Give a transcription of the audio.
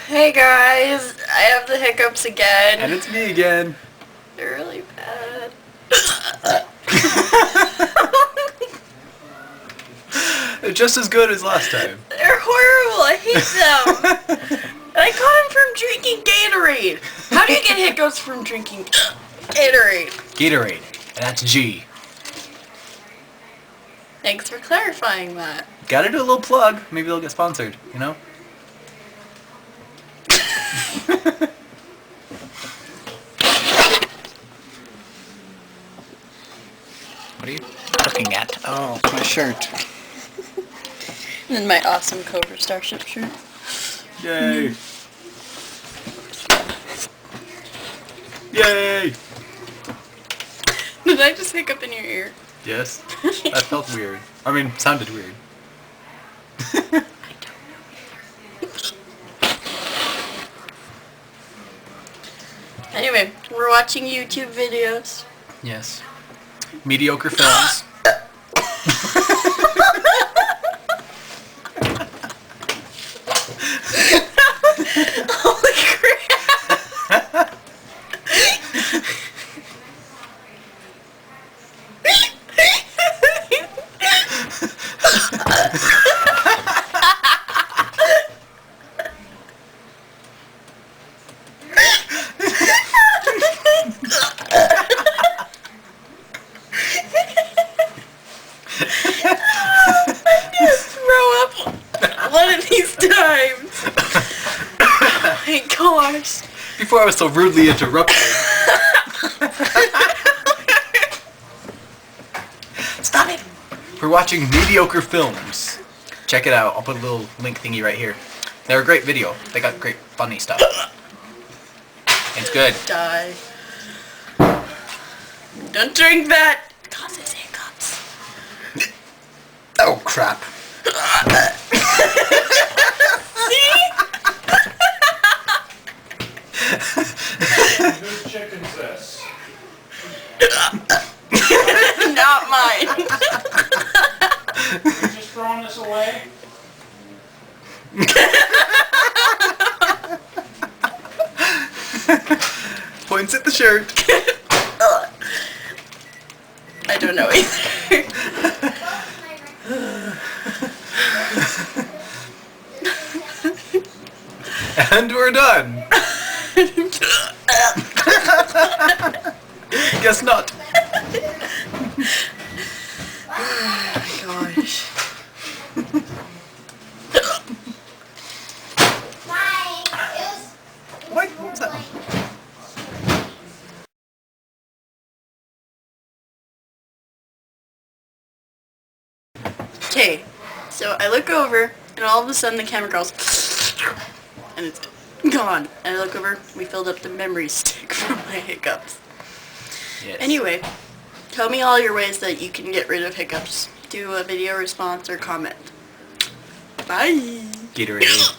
Hey guys, I have the hiccups again. And it's me again. They're really bad. They're just as good as last time. They're horrible, I hate them. And I got them from drinking Gatorade. How do you get hiccups from drinking Gatorade? Gatorade. And that's G. Thanks for clarifying that. Gotta do a little plug. Maybe they'll get sponsored, you know? What are you looking at? Oh, my shirt. And then my awesome Cobra Starship shirt. Yay! Yay! Did I just hiccup in your ear? Yes. That felt weird. I mean, sounded weird. I don't know either. Anyway, we're watching YouTube videos. Yes. Mediocre films. Holy crap! One of these times. Oh my gosh. Before I was so rudely interrupted. Stop it! We're watching mediocre films. Check it out. I'll put a little link thingy right here. They're a great video. They got great funny stuff. It's good. Die. Don't drink that. It causes hiccups. Oh crap. See? Whose chicken's this? Not mine. Are you just throwing this away? Points at the shirt. I don't know either. And we're done. Guess not. Oh my gosh. What was that? Okay, so I look over, and all of a sudden the camera goes, and it's gone. And I look over, we filled up the memory stick from my hiccups. Yes. Anyway, tell me all your ways that you can get rid of hiccups. Do a video response or comment. Bye! Gatorade.